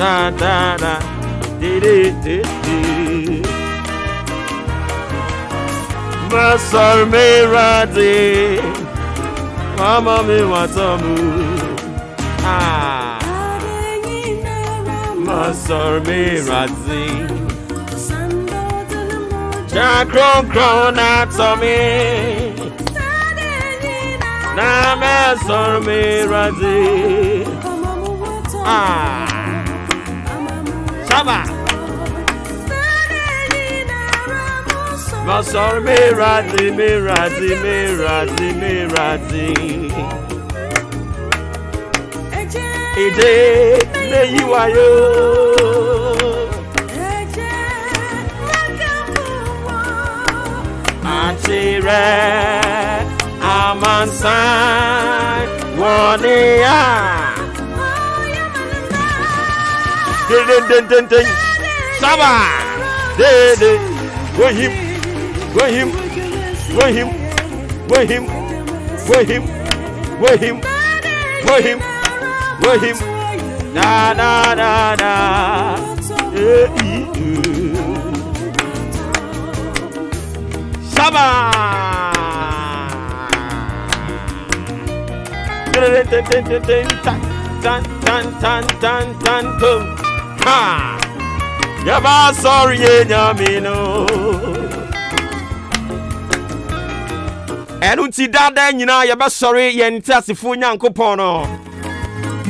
da da da di Masar me radi Mama me watamu Masar me radi Jakron krona tomi Na masar me radi Shaba Masar me radi Ije me yiwayo Atire amansan wonia Den Saba de Go him da Saba tan ha Yaba sorry nyamino Enu ti dada nyina yaba sorry yenti asifo nyankopon no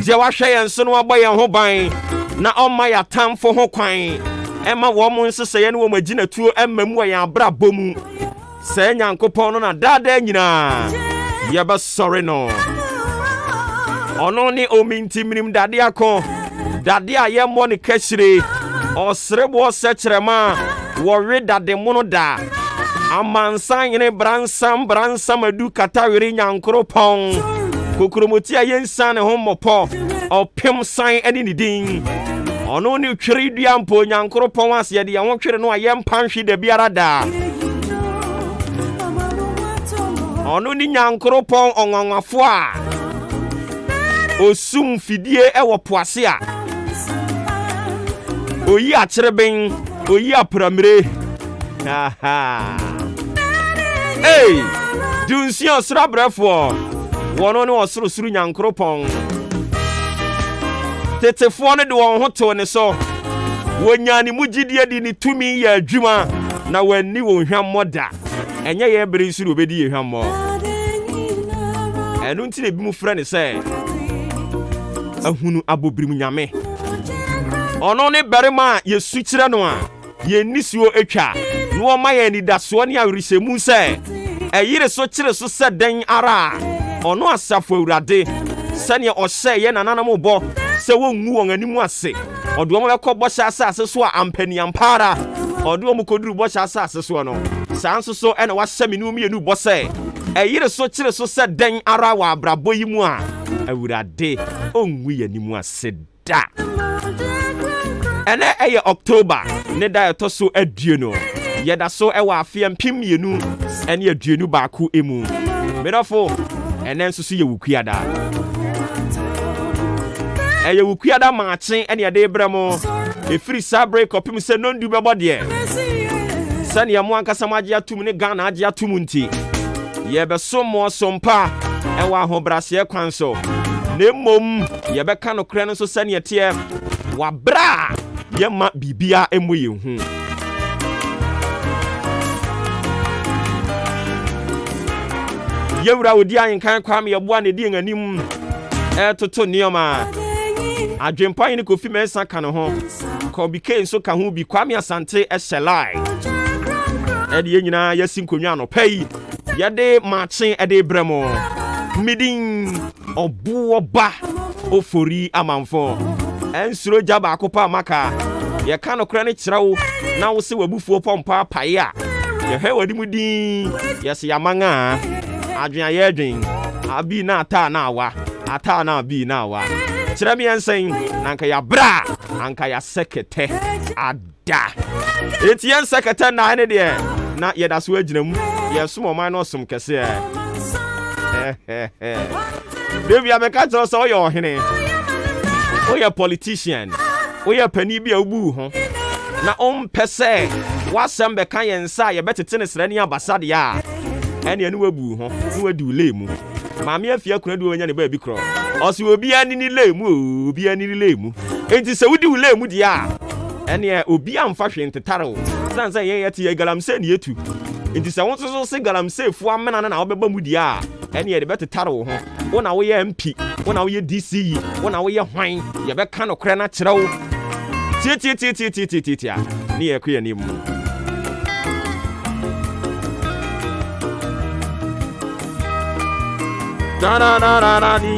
je wa hwe yen so no abo yen ho ban na omma ya tamfo ho kwan ema wo mu nsese ne wo magina tuo emamu yen abra bomu se nyankopon no na dada nyina yaba sorry no ono ni ominti minim dade akọ dade aye mo ne kashire osrebo sechrema wo we dade mu no da amansan yene bransam adu katawiri nyankropon kokromoti ayensan ne ho mopo opem san ene ni din ono ni twiri duampo nyankropon ase de ye twiri no aye mpanhwe da biara da ono ni nyankropon onwanwafo a osum fidie ewo poase a oyi akyereben oyi apramire Hey, dunsi osra brefo wono ne osoro nyankropon tetefo ne de won hoto ne so wonyani mugidie di ni tumi ya adwuma na wani won hwammoda enye ye bere nsuru obedi ye hwammo enu nti ne bi mu frɛ ne sɛ ahunu abobrimu nyame ono ne berema yesu kyerɛ no a ye nisuo etwa no oma ye ni daso ne arisemu sɛ eyire so kyerɛ so sɛ den ara ono asafo awurade sɛne ɔhyɛ ye nananam bɔ sɛ wongu wɔn animu ase ɔdo ɔmo bɛkɔ bɔ hyɛ asase so a ampani ampara ɔdo ɔmo koduru bɔ hyɛ asase so no sanso so ɛna wahyɛ me no mienu bɔ sɛ eyire so kyerɛ so sɛ den ara wa abrabɔ yi mu a awurade ongu ye animu ase da ene eye October ne da etoso adueno yeda so ewa afia mpimienu ene aduenu baako emu medofo ene nsusu ye wukuada eye wukuada Maakye ene yede bramo efiri sabre kopim se nondu bebo de sane ye mo ankasa magye atum ne Ghana agye atum nti ye be so mo sompa ewa ahobrase kwanso ne mom ye be ka no kre no so sane ye tie wabra yema bibia emoye hu yewura odi ankan kwa me yeboa ne di anim toto nioma adwempa yin Kofi Mensa ka no ho ko bi ken so ka ho bi kwa me asante ehyelai ede yenyina yasi nkonwa no pai yede Maakye ede bremo midin Obuoba Ofori Amanfo ensuro jaba akopa maka ye ka no kra ne kyerɛwo na wo se wabufuo pompa pae a ye he wadi mudin ye se yamanga adwen aye adwen abi na ata na awa ata na abi na awa kyerɛ me ensen nanka ya bra anka ya sekete ada eti yen sekete na ne de na ye da so agyinam ye som oman no som kese Devi ameka so so yo hene. Oh, you're a politician. we are penny be a boo ho. Na per se, what's some bekan and say a better tennis than your basadia. And you know boo ho, who do lame. Mammy, if you could do any baby crow. Or you will be any lame, be any lame. It is a would do lame with ya. And yeah, will be unfashioned to tarot. Sans a yet a galam send you to. It is a want to say galam safe 1 man and I'll be with ya. And yeah, the better tarot. One hour MP, 1 hour DC, 1 hour wine, you bet kind of cranach row. Tia, near queer name. Da da da da da do.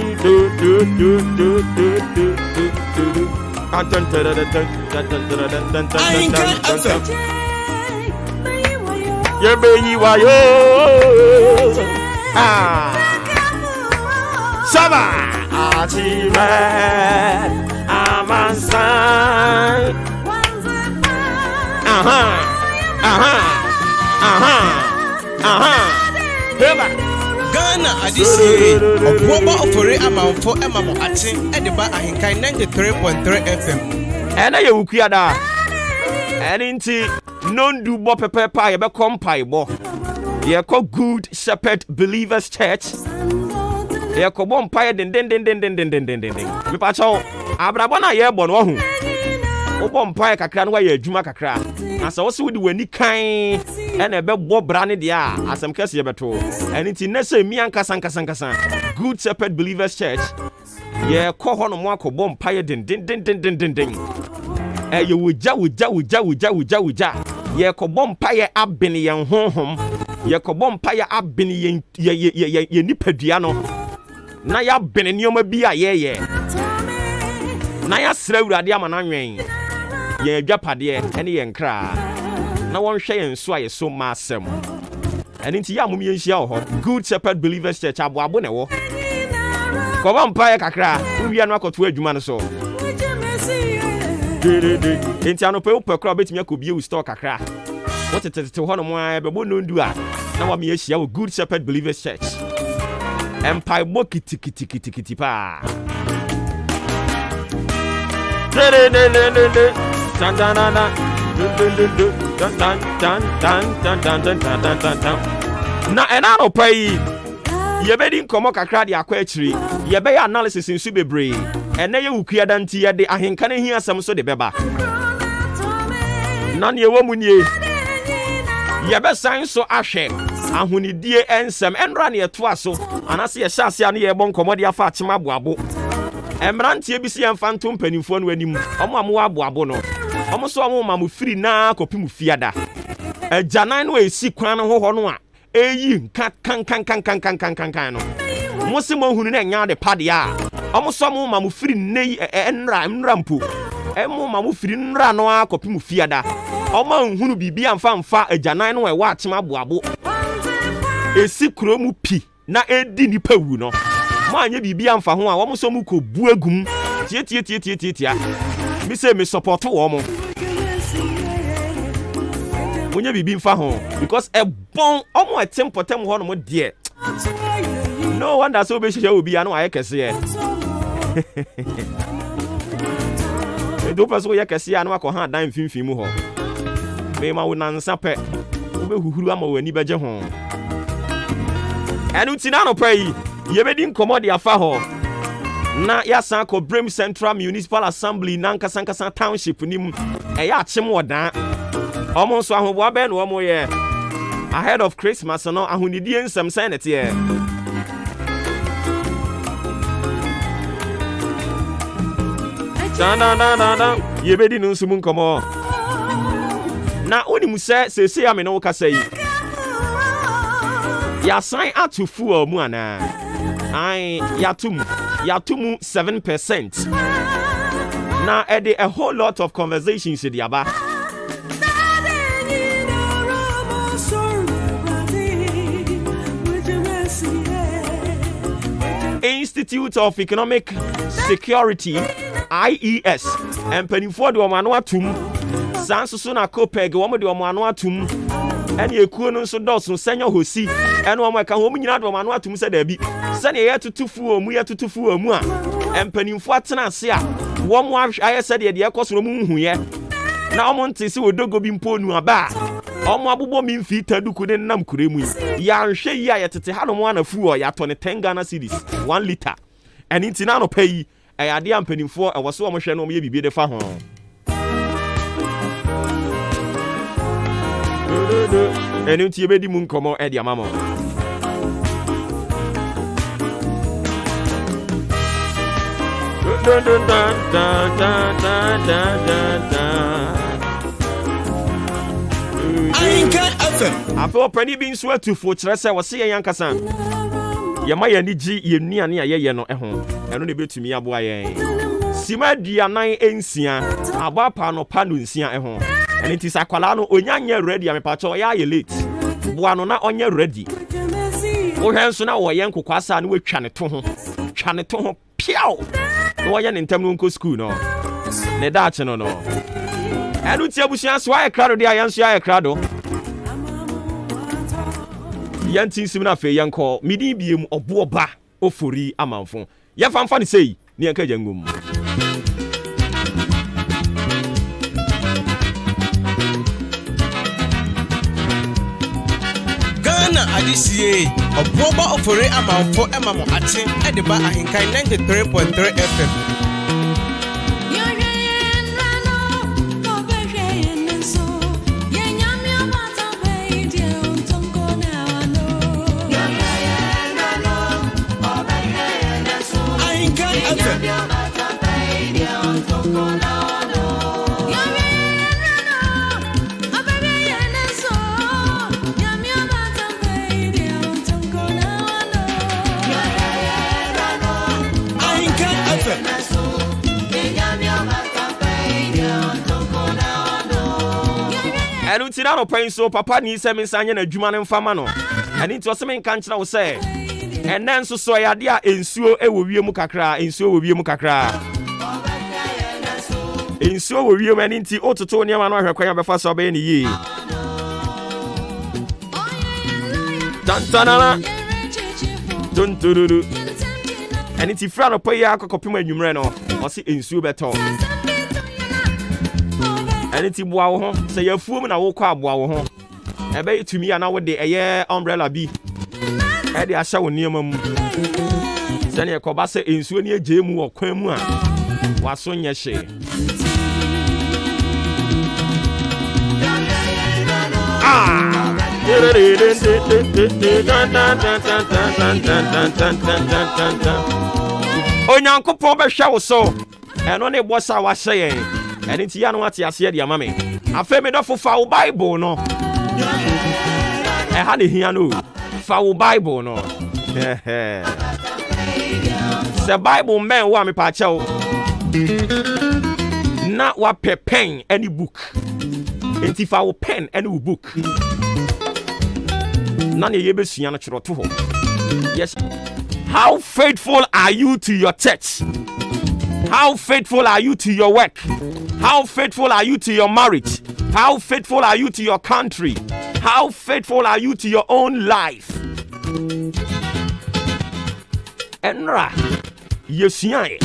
Yeah, baby, why yo? Saba, Achime, Amansai. Ghana, Adisi, Obuoba Ofori Amanfo, Emamo Atin, Ediba Ahinkai 93.3 FM. And I will create that. And inti non do bo pepe pie be compai bo. Ye ko Good Shepherd Believers Church. Ye ko bon pie den. Me pa cho abrabo na ye bo no hu. O bon pie kakra no wa ye adwuma kakra. Asa wo se wo di wani kan ene be bo bra ne dia asem kase ye beto. And inti na se mi ankasa. Good Shepherd Believers Church. Ye ko ho no mo akobom pie den. Ye wuja. Ye ko bom pie abene yen honhom. Ye ko bom pie abene ye nipadua no. Na ya bene nioma bi a ye. Na ya sra urade ama na nwen. Ye adwapade ene ye nkra. Na won hwe yen so aye so masem. Ene nti ya mum ye nhia ho. Good Shepherd Believers Church aboabo ne wo. Ko bom pie kakra, uwia no akoto adwuma no so. Enti anope upekra betimi akobie u store kakra. What it ho no mo bebo no ndu a na wa me ahia wo Good Shepherd Believers Church. Empire mo kiti pa. Na enano pai ye be din komo kakra de akwa akiri ye be analysis nsu bebre ene ye wukua danti ye de ahenka ne hi asem so de beba na ne wo mu nie ye be san so ahwe ahonidie ensem enra ne to aso anase ye hyase ane ye bon komo de afa achema boabo emrantie bi si emfanto mpanimfo no anim omo amo aboabo no omo so omo mamu firi na kopimu fiada agyanan no esi kwan no ho no a eyi kan no mosi mo hunu na nya de pade a omoso mo ma mo firi nei enra mpo emo ma mo firi nra no akopi mu fiada omo hunu bibia mfa agyanan no e wa atema boabo esi kuro mu pi na edi nipa wu no mo anya bibia mfa ho a omoso mu ko bu agum tie mi se me support wo mo Munya bibi mfa ho because e bon omo etempotem ho no mo de no wonder so be hye obi anu aye kese ye e do paso ye kese anu akọ ha dan finfin mu ho me ma wo nansa pe wo be huhuru ama wani beje ho enu tina no pai ye be din commode afa ho na ya san ko Brim Central Municipal Assembly nankasankasa township nim e ya achim wodan Almost so ahụ abe no mo ye ahead of Christmas no ahunidie nsem senate ye na ye bedi no nsumu nkomo na onimu se ya me no kasa yi ya sign atufu omu ana ai yatum 7% na ede a whole lot of conversations in aba Institute of Economic Security IES and penny for the Omano atum Sansu na Copeg, one of the Omano atum ɛne ekuo no nso dɔɔso sɛnyɛ hosi ɛne ɔmo ɛka ho ɔmo nyinaa de ɔmo ano atum sɛ daabi sɛne yɛ tutufu wɔ mu a mpanimfo atena ase a wɔn ayɛ sɛ deɛ ɛkɔ so no mu nhuyɛ na ɔmo nte sɛ odogo bi mpo nu aba ɔmo abobɔ mi mfi taduku ne nam kure mu yɛanhwɛ yi a yɛtete ha no mo anafu wɔ yɛatɔ ne 10 Ghana cedis 1 litre ɛne nti na anɔpa yi ɛyɛ adeɛ a mpanimfoɔ ɛwɔ so ɔmo hwɛ no ɔmo yɛ biribi de fa ho ɛno nti yɛbɛdi mu nkɔmmɔ ɛde ama mo afei ɔpani bi nso atufo kyerɛ sɛ wɔse yɛn ankasa yɛma yɛn ani gye yɛn nnuane a yɛyɛ no ɛho ɛno ne bɛtumi aboa yɛn sima aduanan nsia abɔ apa no pa no nsia ɛho ɛno nti sɛ akwalaa no onya nyɛ ready a mepakyɛ ɔyɛ ayɛ late boa no na ɔnyɛ ready wohwɛ nso na wɔyɛ nkokɔ asa no watwa ne to ho piaw na wɔyɛ ne ntam no nkɔ school no ne daakye no ɛno nti abusua so ayɛ krado de a yɛn nso ayɛ krado yɛn ti nsim na afei yɛnkɔ midi biem Obuoba Ofori Amanfo yɛfamfa ne sei ne yɛnka gya ngum Ghana adisie Obuoba Ofori Amanfo ema mo ate de ba ahinkan 93.3 FM ɛno nti na nɔpɛn so papa ni sɛ me nsa nyɛ n'adwuma no mfama no ɛno nti ɔsɛ menka nkyerɛ wo sɛ ɛnɛ nso so ɛyɛ adeɛ a nsuo wɔ wiem kakra nsuo wɔ wiem ɛno nti wototo nneɛma no ahwɛ kwan a bɛfa so ɔbɛyɛ ne yie tantanana tontororo ɛno nti fira nɔpɛ yi akɔkɔpem anwummerɛ no ɔse nsuo bɛtɔ ɛne ti boa wo ho sɛ yɛafuom na wokɔ aboa wo ho ɛbɛyɛ tumi a na wode ɛyɛ umbrella bi ɛde ahyɛ wo nneɛma mu sɛne ɛkɔba sɛ nsuo ne agye mu wɔ kwan mu a waso nyɛ hye Onyankopɔn bɛhwɛ wo so ɛno ne bɔ sa wahyɛ yɛn ɛne nti ya no ate aseɛ de ama me afei me dɔfo fa wo Bible no ɛha ne hia no fa wo Bible no sɛ Bible mmɛn wo a mepaakyɛ wo na wapɛ pen ɛne book enti fa wo pen ɛne wo book na ne yɛbɛsua no kyerɛ to hɔ yes how faithful are you to your church? How faithful are you to your work? How faithful are you to your marriage? How faithful are you to your country? How faithful are you to your own life? Enra, yesuae,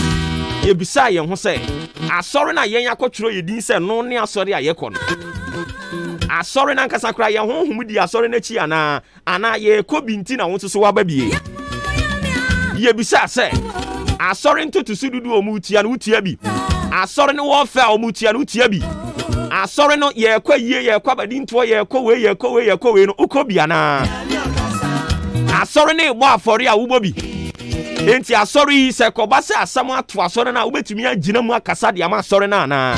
yebisa ye ho se, asɔre na yen yakɔtwero yedin se no ne asɔre a yekɔ no. Asɔre na nkasa kra ye honhom di asɔre na chi ana ye kɔ binti na wo so waba bie. Yebisa se asɔre ntoto sududu omutia no utia bi asɔre no wo fa omutia no utia bi asɔre no ye kwa yie ye kwa badi nto ye kwa we no ukɔ bia na asɔre ne bo afɔre a wubɔ bi enti asɔre yi se kɔba se asam ato asɔre na wobetumi agina mu akasa de ama asɔre na na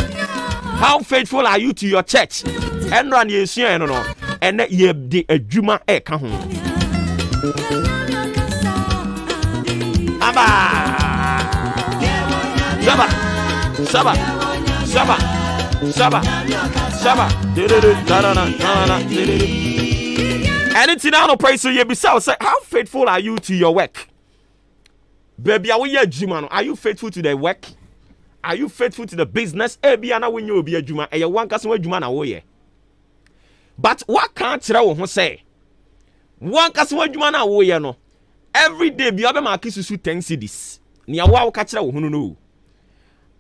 how faithful are you to your church enra ne esua no no ene ye de adwuma e ka ho aba Saba. Anything I don't praise you, say, how faithful are you to your work? Baby, are you faithful to the work? Are you faithful to the business? Ebi ana when you be a juma, e one customer juma na woye. but what can't tell who say one customer jumana wo no every day bi obe market susu 10 cedis nia wo ka kire wo hunu no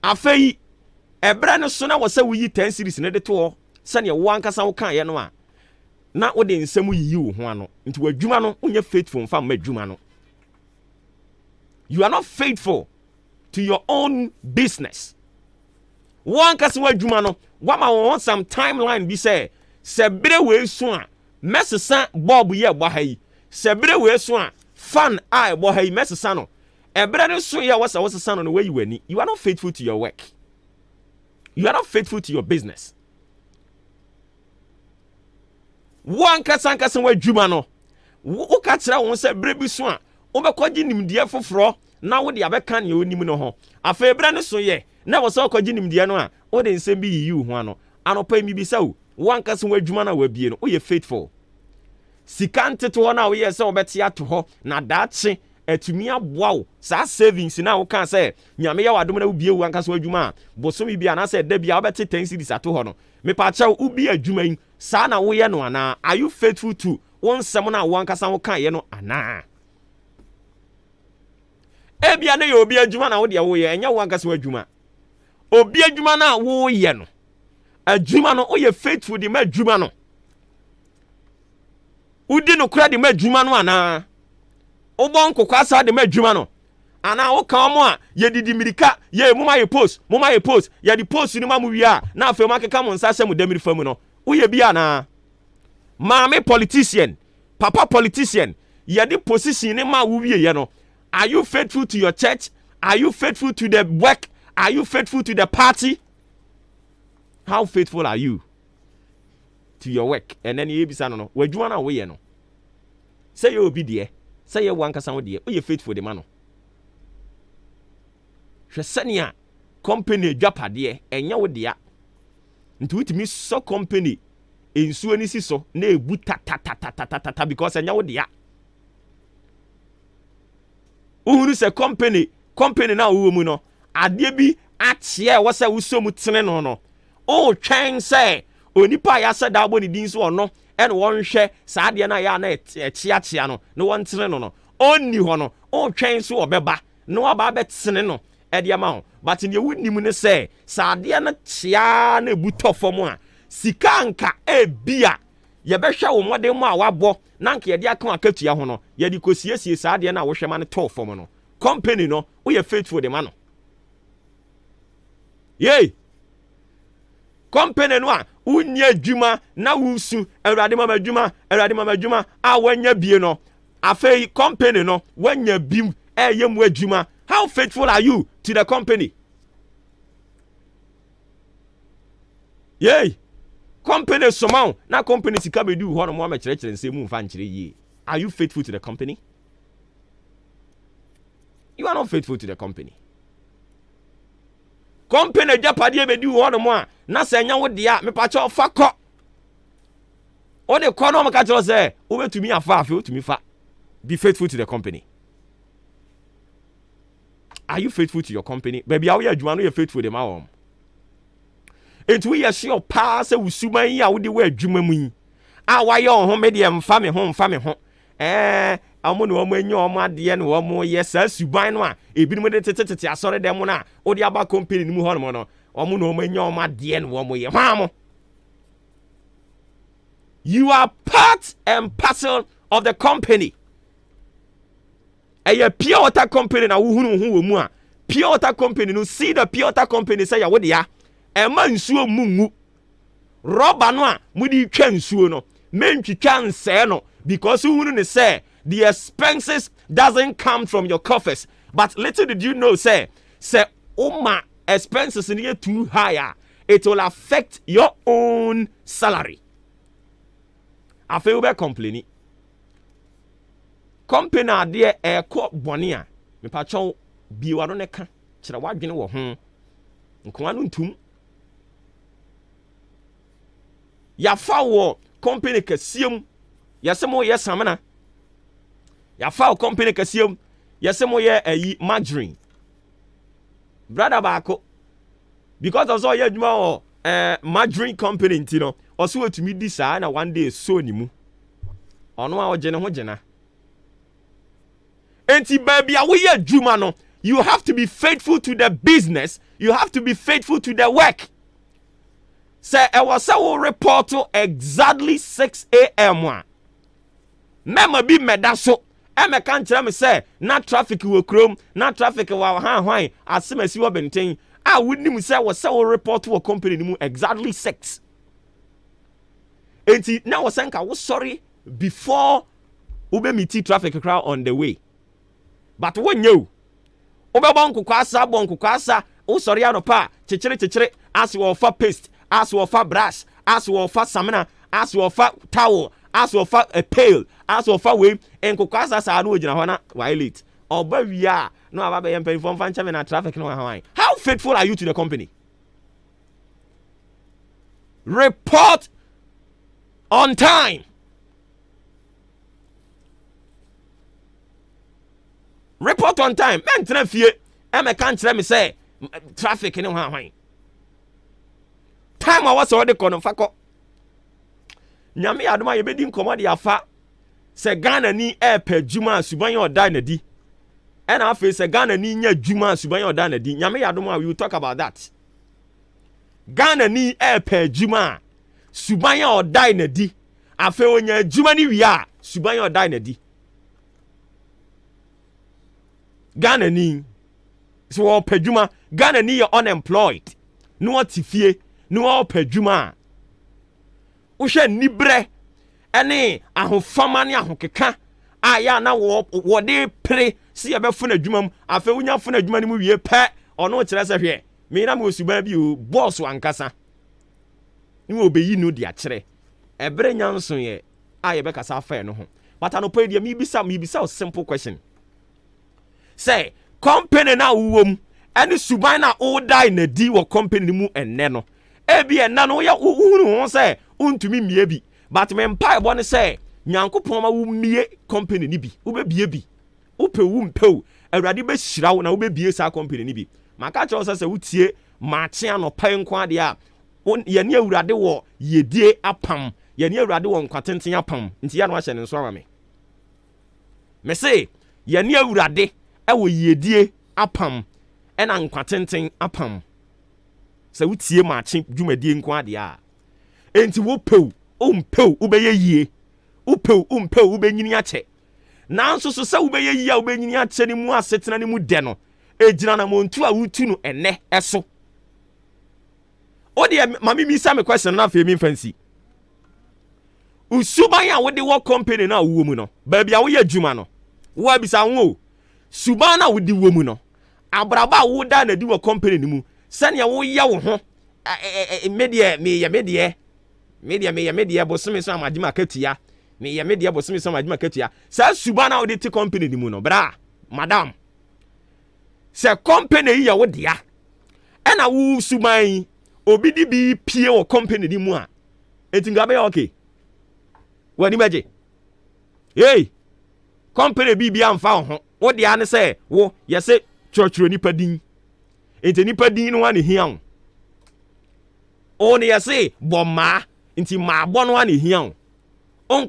afei ebra no so na wo se wo yi 10 cedis ne de to se ne wo ankasa wo kan ye no a na wo de nsem yi wo ho ano nti wadwuma no unye faithful mfa ma dwuma no. You are not faithful to your own business. One person wadwuma no wama want some timeline bi say sebere we so a mesesa bob ye bo ha yi sebere we so a fan I bo ha yi mesesa no ebere no so ye wasa no way you wani. You are not faithful to your work. You are not faithful to your business. One kasa wadwuma no wo ka kira won se bere bi so a wo be kwaji nimdie foforo na wo de abeka ne onim no ho afa ebere no so ye na wo so kwaji nimdie no a wo de nsem bi yi ho ano anopa mi bi sa wo one kasa wadwuma na wabie no wo ye faithful sika nteto na wo ye se wo beti ato ho na daache atumi aboa wo sa savings na wo kan se nyame ya wadom na wo bie one kasa wadwuma bosomi bia na se da bia wo beti 10 cedis ato ho no me pa cha wo bi adwuma yi sa na wo ye no ana are you faithful to one nsem na wo ankasa wo kan ye no ana ebia na ye obi adwuma na wo de wo ye enya wo ankasa wadwuma obi adwuma na wo ye no adwuma no wo ye faithful de ma adwuma no udi no kura de ma adwuma no ana wo bon kokwasa de ma adwuma no ana wo kan mo a ye didi mirika ye muma ye post ye di post ni ma mu wi a na afa ma keka mo nsa mu damiri famu no wo ye bia na maame politician papa politician ye di position ni ma wo wi ye no. Are you faithful to your church? Are you faithful to the work? Are you faithful to the party? How faithful are you to your work? And then you be saying no, we do na we no. Say you be there. Say you wan kasa wo there. O you faithful the man no. Hwesania company dwapade enya wo there. Nti witimi so company ensuo ni si so na ebu ta because enya wo there. Uhuru se company na wo mu no ade bi atie wo se wo so mu tene no o twen se onipa ya se da bo ni din so ono ene won hwe sa ade na ya na etia no ne won tene no onni ho no o twen so obeba no aba be tene no e de ma ho but ne wunim ne se sa ade na tia na ebutofo mu a sika nka e bia ye be hwe wo modem mu a wabo na nka ye de aka akatua ho no ye de kosiesie sa ade na wo hwe ma ne to fom no company no wo ye faithful de ma no yey company no a unya adwuma na wusu awurade mama adwuma a wanya bie no afei company no wanya bim yemu adwuma. How faithful are you to the company? Yey company somehow na company sika be do ho no mo ma kire nse mu mfa nkire yi. Are you faithful to the company? You are not faithful to the company. Company japade be do ho no mo a na se nya wo de a me pa cho fa ko. O de ko no mo ka cho se o betumi afa afi o tumi fa. Be faithful to the company. Are you faithful to your company? Baby, how you adwuma no you faithful dem awom. Enti we ye sure pa se wusuman yi a wo de we adwuma mu yi. A wa ye ho me de mfa me ho. Amo no mo enyo mo ade no wo mo ye sa suban no a ebinim de tete asore dem na wo de aba company ni mu ho no omo no mo enyo mo ade no wo mo ye hwamo. You are part and parcel of the company. A pure water company na wuhunu hu wo mu a pure water company no see the pure water company say ya wo de ya e ma nsuo mungu rubber no a mudi twa nsuo no mentwitwa nse no because wuhunu ne say the expenses doesn't come from your coffers, but little did you know say oma expenses in too higher, it will affect your own salary. I feel be complaining company ade ko bone a me pa chon biwa no ne ka kire wadwene wo ho nkoa no ntum ya fa wo company kasiem yasemo ye samana ya fa wo company kasiem yasemo ye ayi margarine brother baako because of so ye adwuma wo margarine company ntino also to me this na one day so ni mu ono a ogene ho gena enti baby a we adwuma no you have to be faithful to the business, you have to be faithful to the work. Say I was a report to exactly 6 a.m. Mema bi meda so e kan kire me say na traffic wo krom na traffic wa hwan asemasi wo benten a wonim say was a report to a company ni mu exactly 6. Enti na was nka wo sorry before ube meet traffic crowd on the way. But when you ube bonku kwasa wo sorry anopa chechire as wo fa paste, as wo fa brush, as wo fa samina, as wo fa towel, as wo fa a pail, as wo fa we enko kwasa sa no ogina ho na violate oba wia no aba be yempen fom fan chame na traffic no hwan. How faithful are you to the company? Report on time. Report on time. Men tena fie e me kan kire me say traffic no hwan. Time I was already kono fako. Nyame adoma ye bedi nkomo de afa se Ghana ni pe djuma suban ye oda na di. And afa se Ghana ni nya djuma suban ye oda na di. Nyame adoma we will talk about that. Ghana ni pe djuma suban ye oda na di. Afa onya djuma ni wi a suban ye oda na di. Ghana ni so pe djuma, Ghana ni you unemployed. No tifie, no pe djuma. Uhwe nibre ene ahofama ne ahokeka aya na wo de pre si ebefo na adwuma mu afa unya fo na adwuma ni mu wie pe ono kire se hwe me na mo suba bi o boss wankasa ni wo beyi no dia kire ebre nyanso ye aye be kasa afa no ho but anopa dia me bisa a simple question. Say company na uwom ene suban na o dai na di wo company mu enne no ebi enna no ya uhuru ho say untumi mie bi but me mpa ebo ne say nyankopon ma wo mie company ni bi wo be bie bi wo pe wo mpeu awurade be hyira wo na wo be bie sa company ni bi maka cho say wotie Maakye anopa nko ade a ye ne awurade wo yedie apam ye ne awurade wo nkwatenten apam nti ya no ahye ne nso ama me say ye ne awurade e wo yedie apam ena nkwatenten apam se wotie Maakye dwumadie nko ade a enti wo pew ubeye yie wo benyini ache nanso so se ubeye yie wo benyini ache ni mu asetena ni mu de no ejina na montu a wutu no ene eso odi mami mi sa me question na fe mi fancy usuban ya wo de wo company na wo mu no ba bia wo ye adwuma no wo abisa wo suban na wo di wo mu no abraba wo da na di wo company ni mu sane ya wo ya wo ho media bosumi so amadima katua media bosumi so amadima katua sa subana wo de te company ni mu no bra madam se company ya wo dia e na wo suban obi di bi pie wo company ni mu a etinga be okay wani beje hey company bi amfa ho wo dia ne se wo yese churchro nipa din enti nipa din no ane hia wo o ne yese bomma nti ma bo no ane hia wo